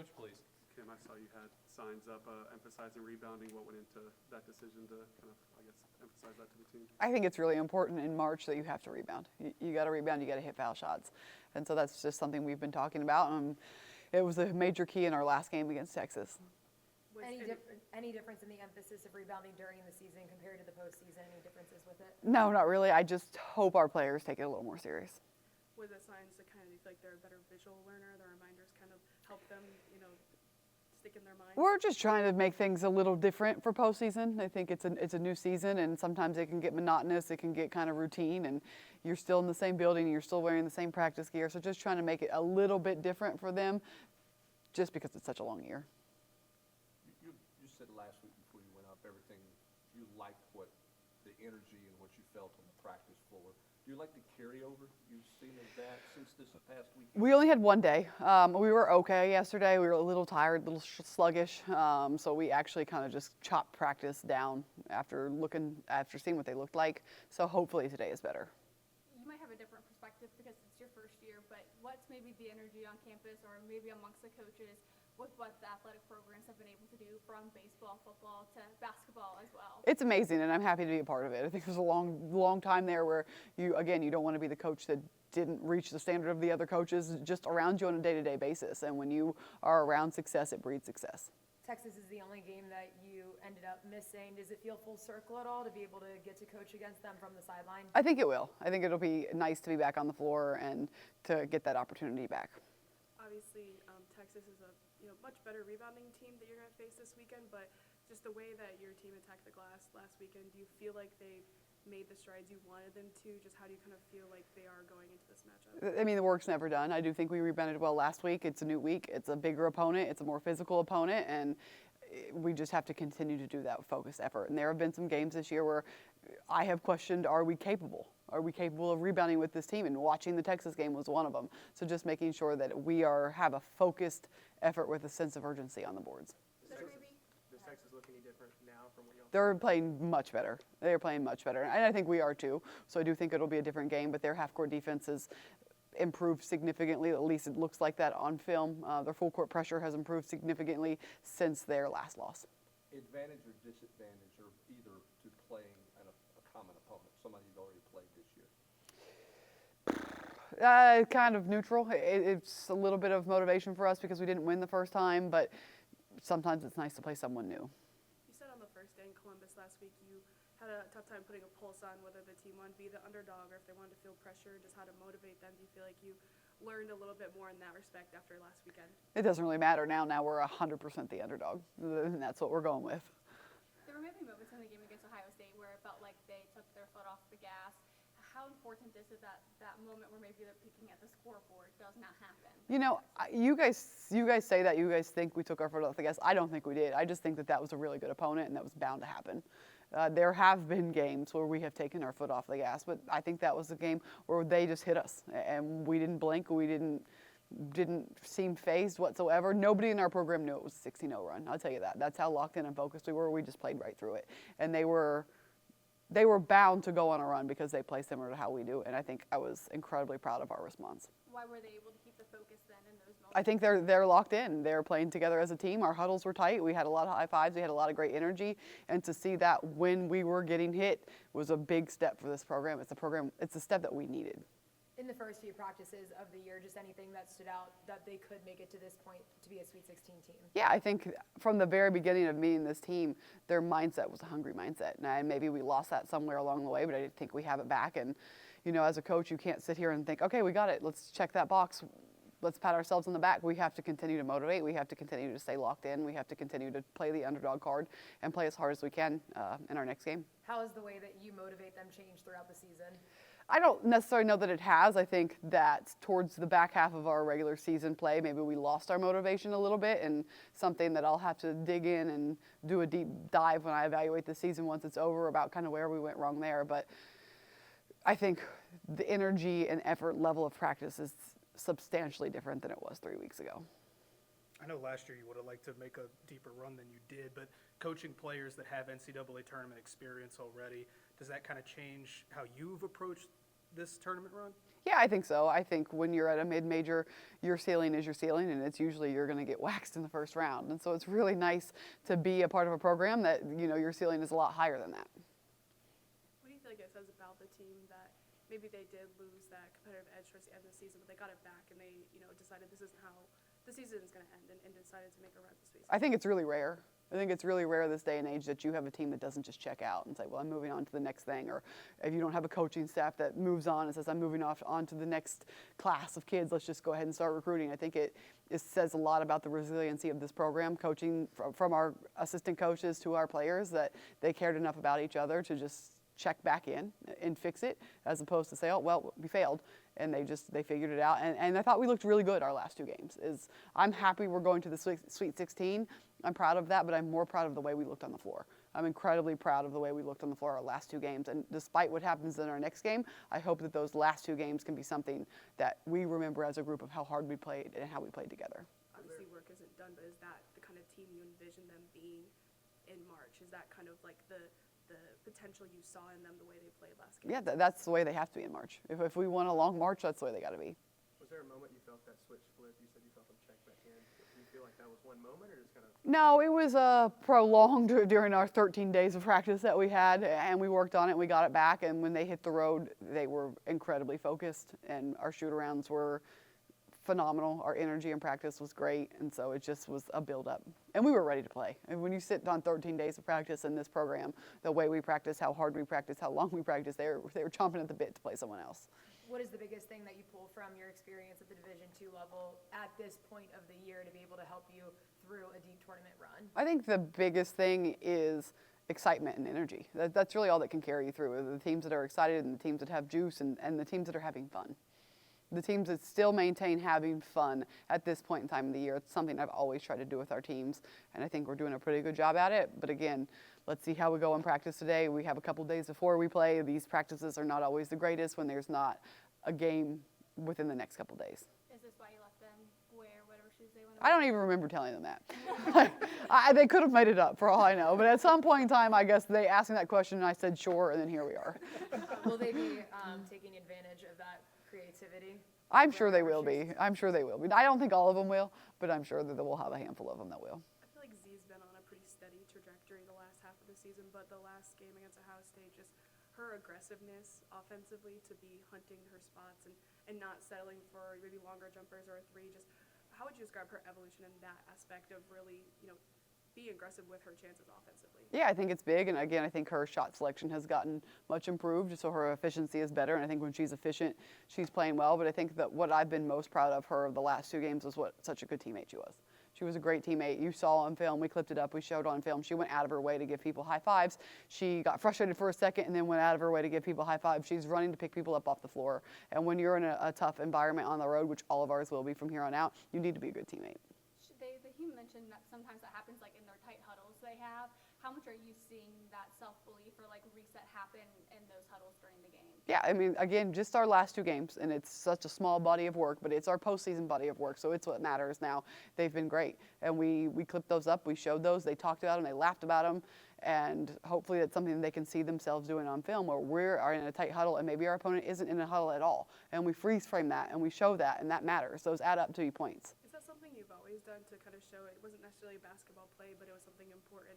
Coach, please. Kim, I saw you had signs up emphasizing rebounding. What went into that decision to kind of, I guess, emphasize that to the team? I think it's really important in March that you have to rebound. You got to rebound, you got to hit foul shots. And so that's just something we've been talking about. It was a major key in our last game against Texas. Any difference in the emphasis of rebounding during the season compared to the postseason? Any differences with it? No, not really. I just hope our players take it a little more serious. Were the signs that kind of, do you feel like they're a better visual learner? The reminders kind of help them, stick in their mind? We're just trying to make things a little different for postseason. I think it's a new season, and sometimes it can get monotonous. It can get kind of routine, and you're still in the same building, and you're still wearing the same practice gear. So just trying to make it a little bit different for them, just because it's such a long year. You said last week before you went up, everything, you liked what the energy and what you felt on the practice floor. Do you like the carryover you've seen of that since this past week? We only had one day. We were okay yesterday. We were a little tired, a little sluggish. So we actually kind of just chopped practice down after seeing what they looked like. So hopefully today is better. You might have a different perspective because it's your first year, but what's maybe the energy on campus or maybe amongst the coaches with what the athletic programs have been able to do from baseball, football to basketball as well? It's amazing, and I'm happy to be a part of it. I think there's a long time there where you don't want to be the coach that didn't reach the standard of the other coaches just around you on a day-to-day basis. And when you are around success, it breeds success. Texas is the only game that you ended up missing. Does it feel full circle at all to be able to get to coach against them from the sideline? I think it will. I think it'll be nice to be back on the floor and to get that opportunity back. Obviously, Texas is a much better rebounding team that you're going to face this weekend, but just the way that your team attacked the glass last weekend, do you feel like they made the strides you wanted them to? Just how do you kind of feel like they are going into this matchup? I mean, the work's never done. I do think we rebounded well last week. It's a new week. It's a bigger opponent. It's a more physical opponent, and we just have to continue to do that focused effort. And there have been some games this year where I have questioned, are we capable? Are we capable of rebounding with this team? And watching the Texas game was one of them. So just making sure that we have a focused effort with a sense of urgency on the boards. Does Texas look any different now from what y'all? They're playing much better. They're playing much better. And I think we are too. So I do think it'll be a different game, but their half-court defense has improved significantly. At least it looks like that on film. Their full-court pressure has improved significantly since their last loss. Advantage or disadvantage or either to playing a common opponent, somebody you've already played this year? Kind of neutral. It's a little bit of motivation for us because we didn't win the first time, but sometimes it's nice to play someone new. You said on the first day in Columbus last week you had a tough time putting a pulse on whether the team wanted to be the underdog or if they wanted to feel pressure, just how to motivate them. Do you feel like you learned a little bit more in that respect after last weekend? It doesn't really matter now. Now we're 100% the underdog, and that's what we're going with. There were maybe moments in the game against Ohio State where it felt like they took their foot off the gas. How important is it that moment where maybe they're peeking at the scoreboard does not happen? You guys say that. You guys think we took our foot off the gas. I don't think we did. I just think that was a really good opponent, and that was bound to happen. There have been games where we have taken our foot off the gas, but I think that was a game where they just hit us, and we didn't blink. We didn't seem phased whatsoever. Nobody in our program knew it was a 16-0 run. I'll tell you that. That's how locked in and focused we were. We just played right through it, and they were bound to go on a run because they play similar to how we do, and I think I was incredibly proud of our response. Why were they able to keep the focus then in those moments? I think they're locked in. They're playing together as a team. Our huddles were tight. We had a lot of high fives. We had a lot of great energy, and to see that when we were getting hit was a big step for this program. It's a step that we needed. In the first few practices of the year, just anything that stood out that they could make it to this point to be a Sweet 16 team? Yeah, I think from the very beginning of meeting this team, their mindset was a hungry mindset. And maybe we lost that somewhere along the way, but I think we have it back. And, as a coach, you can't sit here and think, okay, we got it. Let's check that box. Let's pat ourselves on the back. We have to continue to motivate. We have to continue to stay locked in. We have to continue to play the underdog card and play as hard as we can in our next game. How has the way that you motivate them changed throughout the season? I don't necessarily know that it has. I think that towards the back half of our regular season play, maybe we lost our motivation a little bit, and something that I'll have to dig in and do a deep dive when I evaluate the season once it's over about kind of where we went wrong there. But I think the energy and effort level of practice is substantially different than it was 3 weeks ago. I know last year you would have liked to make a deeper run than you did, but coaching players that have NCAA tournament experience already, does that kind of change how you've approached this tournament run? Yeah, I think so. I think when you're at a mid-major, your ceiling is your ceiling, and it's usually you're going to get waxed in the first round. And so it's really nice to be a part of a program that, your ceiling is a lot higher than that. What do you feel like it says about the team that maybe they did lose that competitive edge towards the end of the season, but they got it back and they, decided this isn't how the season is going to end and decided to make a run this season? I think it's really rare. I think it's really rare this day and age that you have a team that doesn't just check out and say, well, I'm moving on to the next thing. Or if you don't have a coaching staff that moves on and says, I'm moving on to the next class of kids, let's just go ahead and start recruiting. I think it says a lot about the resiliency of this program, coaching from our assistant coaches to our players, that they cared enough about each other to just check back in and fix it, as opposed to say, oh, well, we failed. And they figured it out. And I thought we looked really good our last two games. I'm happy we're going to the Sweet 16. I'm proud of that, but I'm more proud of the way we looked on the floor. I'm incredibly proud of the way we looked on the floor our last two games. And despite what happens in our next game, I hope that those last two games can be something that we remember as a group of how hard we played and how we played together. Obviously, work isn't done, but is that the kind of team you envision them being in March? Is that kind of like the potential you saw in them the way they played last game? Yeah, that's the way they have to be in March. If we want a long March, that's the way they got to be. Was there a moment you felt that switch flip? You said you felt them check back in. Do you feel like that was one moment, or just kind of? No, it was prolonged during our 13 days of practice that we had, and we worked on it, and we got it back, and when they hit the road, they were incredibly focused, and our shoot-arounds were phenomenal. Our energy in practice was great, and so it just was a build-up. And we were ready to play. And when you sit on 13 days of practice in this program, the way we practice, how hard we practice, how long we practice, they were chomping at the bit to play someone else. What is the biggest thing that you pull from your experience at the Division II level at this point of the year to be able to help you through a deep tournament run? I think the biggest thing is excitement and energy. That's really all that can carry you through. The teams that are excited and the teams that have juice and the teams that are having fun. The teams that still maintain having fun at this point in time of the year. It's something I've always tried to do with our teams, and I think we're doing a pretty good job at it. But again, let's see how we go in practice today. We have a couple days before we play. These practices are not always the greatest when there's not a game within the next couple days. Is this why you let them wear whatever shoes they want to wear? I don't even remember telling them that. They could have made it up for all I know. But at some point in time, I guess they asked me that question, and I said sure, and then here we are. Will they be taking advantage of that creativity? I'm sure they will be. I'm sure they will be. I don't think all of them will, but I'm sure that we'll have a handful of them that will. I feel like Z's been on a pretty steady trajectory the last half of the season, but the last game against Ohio State, just her aggressiveness offensively to be hunting her spots and not settling for maybe longer jumpers or a three. Just how would you describe her evolution in that aspect of really, being aggressive with her chances offensively? Yeah, I think it's big, and again, I think her shot selection has gotten much improved, so her efficiency is better, and I think when she's efficient, she's playing well, but I think that what I've been most proud of her the last two games was what such a good teammate she was. She was a great teammate. You saw on film, we clipped it up, we showed on film. She went out of her way to give people high fives. She got frustrated for a second and then went out of her way to give people high fives. She's running to pick people up off the floor, and when you're in a tough environment on the road, which all of ours will be from here on out, you need to be a good teammate. He mentioned that sometimes that happens like in their tight huddles they have. How much are you seeing that self-belief or like reset happen in those huddles during the game? Yeah, I mean, again, just our last two games, and it's such a small body of work, but it's our postseason body of work, so it's what matters now. They've been great, and we clipped those up, we showed those, they talked about them, they laughed about them, and hopefully that's something that they can see themselves doing on film, where we are in a tight huddle, and maybe our opponent isn't in a huddle at all, and we freeze frame that, and we show that, and that matters. Those add up to be points. Is that something you've always done to kind of show it wasn't necessarily a basketball play, but it was something important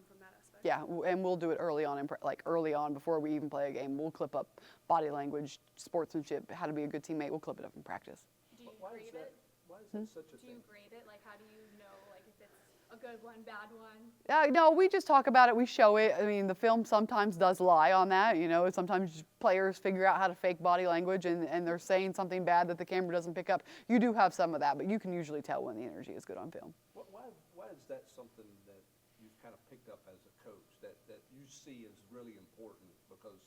from that aspect? Yeah, and we'll do it early on, early on before we even play a game. We'll clip up body language, sportsmanship, how to be a good teammate. We'll clip it up in practice. Do you Why grade is that, it? why is that such a Do you thing? grade it? Like, how do you know, like, if it's a good one, bad one? No, we just talk about it. We show it. I mean, the film sometimes does lie on that. Sometimes players figure out how to fake body language and they're saying something bad that the camera doesn't pick up. You do have some of that, but you can usually tell when the energy is good on film. Why is that something that you've kind of picked up as a coach that you see as really important? Because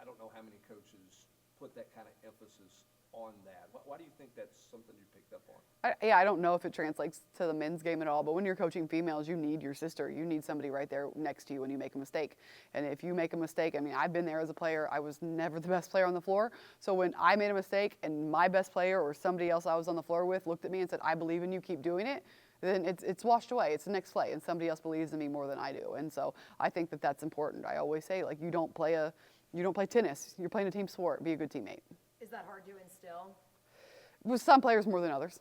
I don't know how many coaches put that kind of emphasis on that. Why do you think that's something you picked up on? I don't know if it translates to the men's game at all, but when you're coaching females, you need your sister. You need somebody right there next to you when you make a mistake. And if you make a mistake, I mean, I've been there as a player. I was never the best player on the floor. So when I made a mistake and my best player or somebody else I was on the floor with looked at me and said, I believe in you, keep doing it, then it's washed away. It's the next play, and somebody else believes in me more than I do. And so I think that that's important. I always say, like, you don't play tennis. You're playing a team sport. Be a good teammate. Is that hard to instill? With some players more than others.